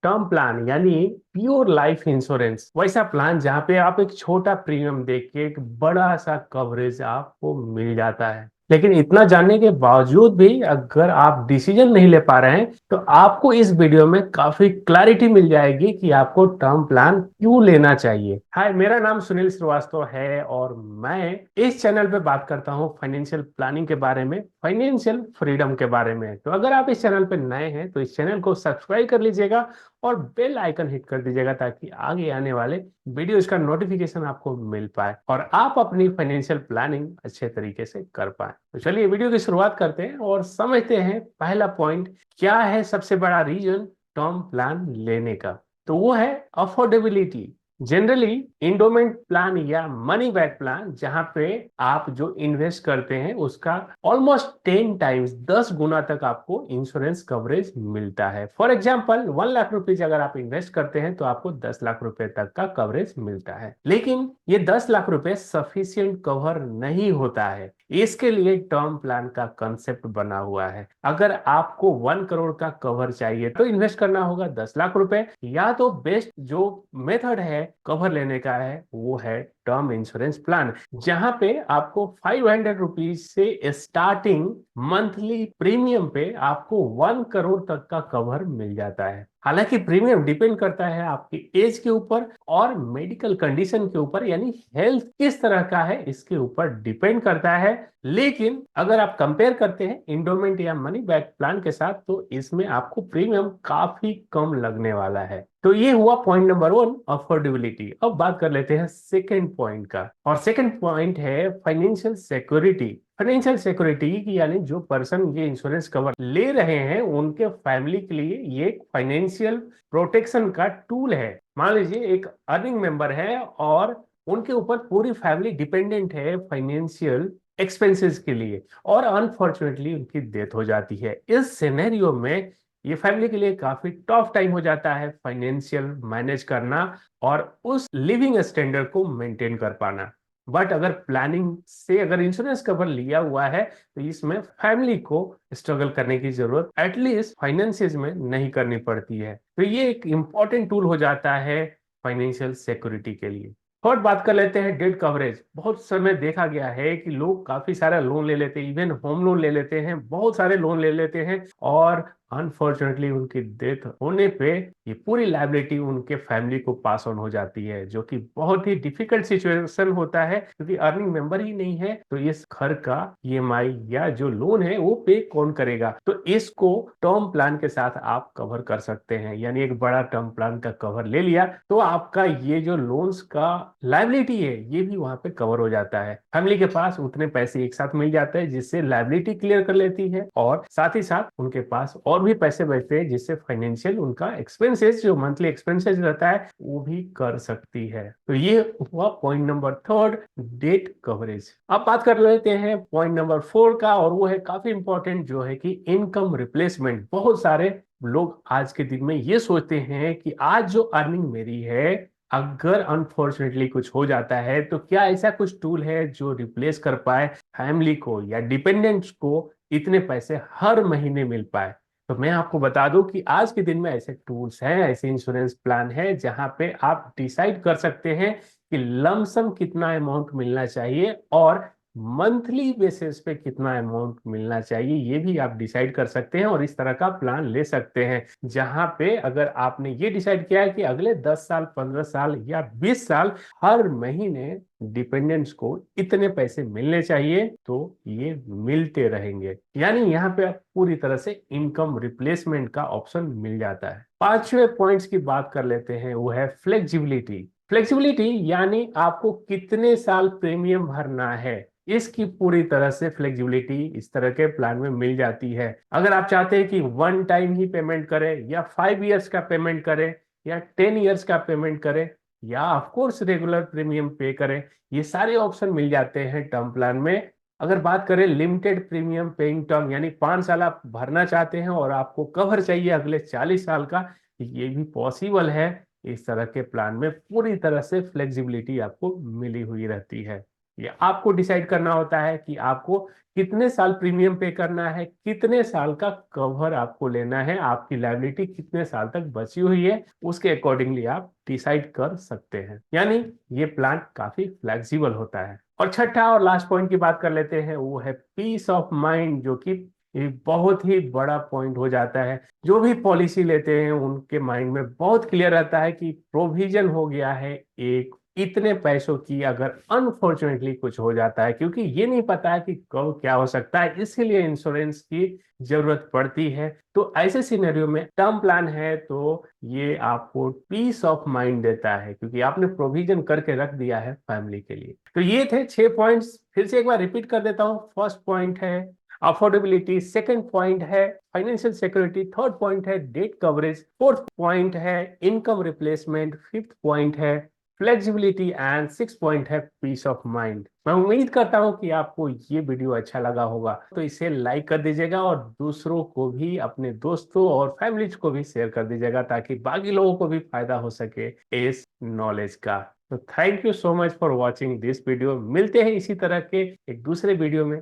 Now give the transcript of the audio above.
Term plan यानी pure life insurance, वैसा plan जहाँ पे आप एक छोटा प्रीमियम देके एक बड़ा सा कवरेज आपको मिल जाता है। लेकिन इतना जानने के बावजूद भी अगर आप डिसीजन नहीं ले पा रहे हैं तो आपको इस वीडियो में काफी क्लैरिटी मिल जाएगी कि आपको टर्म प्लान क्यों लेना चाहिए। हाय, मेरा नाम सुनील श्रीवास्तव है और मैं इस चैनल पे बात करता हूँ फाइनेंशियल प्लानिंग के बारे में, फाइनेंशियल फ्रीडम के बारे में। तो अगर आप इस चैनल पे नए हैं तो इस चैनल को सब्सक्राइब कर लीजिएगा और बेल आइकन हिट कर दीजिएगा ताकि आगे आने वाले वीडियोज का नोटिफिकेशन आपको मिल पाए और आप अपनी फाइनेंशियल प्लानिंग अच्छे तरीके से कर पाए। तो चलिए वीडियो की शुरुआत करते हैं और समझते हैं पहला पॉइंट क्या है सबसे बड़ा रीजन टर्म प्लान लेने का। तो वो है अफोर्डेबिलिटी। जनरली इंडोमेंट प्लान या मनी बैक प्लान जहां पे आप जो इन्वेस्ट करते हैं उसका ऑलमोस्ट 10 टाइम्स 10 गुना तक आपको इंश्योरेंस कवरेज मिलता है। फॉर एग्जांपल 1 लाख रुपीज अगर आप इन्वेस्ट करते हैं तो आपको 10 लाख रुपए तक का कवरेज मिलता है। लेकिन ये 10 लाख रुपए सफिशियंट कवर नहीं होता है। इसके लिए टर्म प्लान का कंसेप्ट बना हुआ है। अगर आपको 1 करोड़ का कवर चाहिए तो इन्वेस्ट करना होगा 10 लाख रुपए, या तो बेस्ट जो मेथड है कवर लेने का है वो है टर्म इंश्योरेंस प्लान, जहां पे आपको 500 रुपीज से स्टार्टिंग मंथली प्रीमियम पे आपको 1 करोड़ तक का कवर मिल जाता है। हालांकि प्रीमियम डिपेंड करता है आपकी एज के ऊपर और मेडिकल कंडीशन के ऊपर, यानी हेल्थ किस तरह का है इसके ऊपर डिपेंड करता है। लेकिन अगर आप कंपेयर करते हैं इंडोमेंट या मनी बैक प्लान के साथ तो इसमें आपको प्रीमियम काफी कम लगने वाला है। तो ये हुआ पॉइंट नंबर 1, अफोर्डेबिलिटी। अब बात कर लेते हैं सेकंड पॉइंट का, और सेकंड पॉइंट है फाइनेंशियल सिक्योरिटी। फाइनेंशियल सिक्योरिटी की यानी जो पर्सन ये इंश्योरेंस कवर ले रहे हैं उनके फैमिली के लिए ये एक फाइनेंशियल प्रोटेक्शन का टूल है। मान लीजिए एक अर्निंग मेंबर है और उनके ऊपर पूरी फैमिली डिपेंडेंट है फाइनेंशियल एक्सपेंसेस के लिए, और अनफॉर्चुनेटली उनकी डेथ हो जाती है। इस सिनेरियो में ये फैमिली के लिए काफी टफ टाइम हो जाता है फाइनेंशियल मैनेज करना और उस लिविंग स्टैंडर्ड को मेंटेन कर पाना। बट अगर प्लानिंग से अगर इंश्योरेंस कवर लिया हुआ है तो इसमें फैमिली को स्ट्रगल करने की जरूरत एटलीस्ट फाइनेंसिस में नहीं करनी पड़ती है। तो ये एक इंपॉर्टेंट टूल हो जाता है फाइनेंशियल सिक्योरिटी के लिए। और बात कर लेते हैं डेट कवरेज। बहुत समय देखा गया है कि लोग काफी सारा लोन ले लेते हैं, इवन होम लोन ले लेते हैं, बहुत सारे लोन ले लेते हैं, और अनफॉर्चुनेटली उनकी डेथ होने पे ये पूरी लाइबिलिटी उनके फैमिली को पास ऑन हो जाती है, जो कि बहुत ही डिफिकल्ट सिचुएशन होता है क्योंकि अर्निंग मेंबर ही नहीं है। तो इस घर का ईएमआई या जो लोन है वो पे कौन करेगा? तो इसको टर्म प्लान के साथ आप कवर कर सकते हैं, यानी एक बड़ा टर्म प्लान का कवर ले लिया तो आपका ये जो लोन्स का लाइबिलिटी है ये भी वहां पे कवर हो जाता है। फैमिली के पास उतने पैसे एक साथ मिल जाते हैं जिससे लाइबिलिटी क्लियर कर लेती है, और साथ ही साथ उनके पास और भी पैसे बचते हैं जिससे फाइनेंशियल उनका एक्सपेंसेस जो मंथली एक्सपेंसेस रहता है वो भी कर सकती है। तो ये हुआ पॉइंट नंबर 3, डेट कवरेज। अब बात कर लेते हैं पॉइंट नंबर 4 का, और वो है काफी इंपॉर्टेंट, जो है कि इनकम रिप्लेसमेंट। बहुत सारे लोग आज के दिन में ये सोचते हैं कि आज जो अर्निंग मेरी है अगर अनफॉर्चुनेटली कुछ हो जाता है तो क्या ऐसा कुछ टूल है जो रिप्लेस कर पाए फैमिली को या डिपेंडेंट्स को इतने पैसे हर महीने मिल पाए? तो मैं आपको बता दूं कि आज के दिन में ऐसे टूल्स हैं, ऐसे इंश्योरेंस प्लान है जहां पे आप डिसाइड कर सकते हैं कि लमसम कितना अमाउंट मिलना चाहिए और मंथली बेसिस पे कितना अमाउंट मिलना चाहिए, ये भी आप डिसाइड कर सकते हैं और इस तरह का प्लान ले सकते हैं। जहां पे अगर आपने ये डिसाइड किया है कि अगले 10 साल 15 साल या 20 साल हर महीने डिपेंडेंट्स को इतने पैसे मिलने चाहिए तो ये मिलते रहेंगे, यानी यहाँ पे आप पूरी तरह से इनकम रिप्लेसमेंट का ऑप्शन मिल जाता है। पांचवें पॉइंट्स की बात कर लेते हैं, वो है फ्लेक्सिबिलिटी। फ्लेक्सिबिलिटी यानी आपको कितने साल प्रीमियम भरना है, इसकी पूरी तरह से फ्लेक्सिबिलिटी इस तरह के प्लान में मिल जाती है। अगर आप चाहते हैं कि 1 टाइम ही पेमेंट करें या 5 इयर्स का पेमेंट करें या 10 इयर्स का पेमेंट करें या ऑफ कोर्स रेगुलर प्रीमियम पे करें, ये सारे ऑप्शन मिल जाते हैं टर्म प्लान में। अगर बात करें लिमिटेड प्रीमियम पेइंग टर्म, यानी 5 साल आप भरना चाहते हैं और आपको कवर चाहिए अगले 40 साल का, ये भी पॉसिबल है। इस तरह के प्लान में पूरी तरह से फ्लेक्सिबिलिटी आपको मिली हुई रहती है। ये आपको डिसाइड करना होता है कि आपको कितने साल प्रीमियम पे करना है, कितने साल का कवर आपको लेना है, आपकी लायबिलिटी कितने साल तक बची हुई है, उसके अकॉर्डिंगली आप डिसाइड कर सकते हैं। यानी ये प्लान काफी फ्लेक्सिबल होता है। और छठा और लास्ट पॉइंट की बात कर लेते हैं, वो है पीस ऑफ माइंड, जो कि एक बहुत ही बड़ा पॉइंट हो जाता है। जो भी पॉलिसी लेते हैं उनके माइंड में बहुत क्लियर रहता है कि प्रोविजन हो गया है एक इतने पैसों की, अगर अनफॉर्चुनेटली कुछ हो जाता है, क्योंकि ये नहीं पता है कि कब क्या हो सकता है, इसीलिए इंश्योरेंस की जरूरत पड़ती है। तो ऐसे सिनेरियो में टर्म प्लान है तो ये आपको पीस ऑफ माइंड देता है, क्योंकि आपने प्रोविजन करके रख दिया है फैमिली के लिए। तो ये थे 6 पॉइंट्स, फिर से एक बार रिपीट कर देता हूँ। फर्स्ट पॉइंट है अफोर्डेबिलिटी, सेकंड पॉइंट है फाइनेंशियल सिक्योरिटी, थर्ड पॉइंट है डेट कवरेज, फोर्थ पॉइंट है इनकम रिप्लेसमेंट, फिफ्थ पॉइंट है फ्लेक्सिबिलिटी एंड सिक्स पॉइंट है पीस ऑफ माइंड। मैं उम्मीद करता हूं कि आपको ये वीडियो अच्छा लगा होगा, तो इसे लाइक कर दीजिएगा और दूसरों को भी, अपने दोस्तों और फैमिलीज को भी शेयर कर दीजिएगा, ताकि बाकी लोगों को भी फायदा हो सके इस नॉलेज का। तो thank you so much for watching this video. मिलते हैं इसी तरह के एक दूसरे वीडियो में।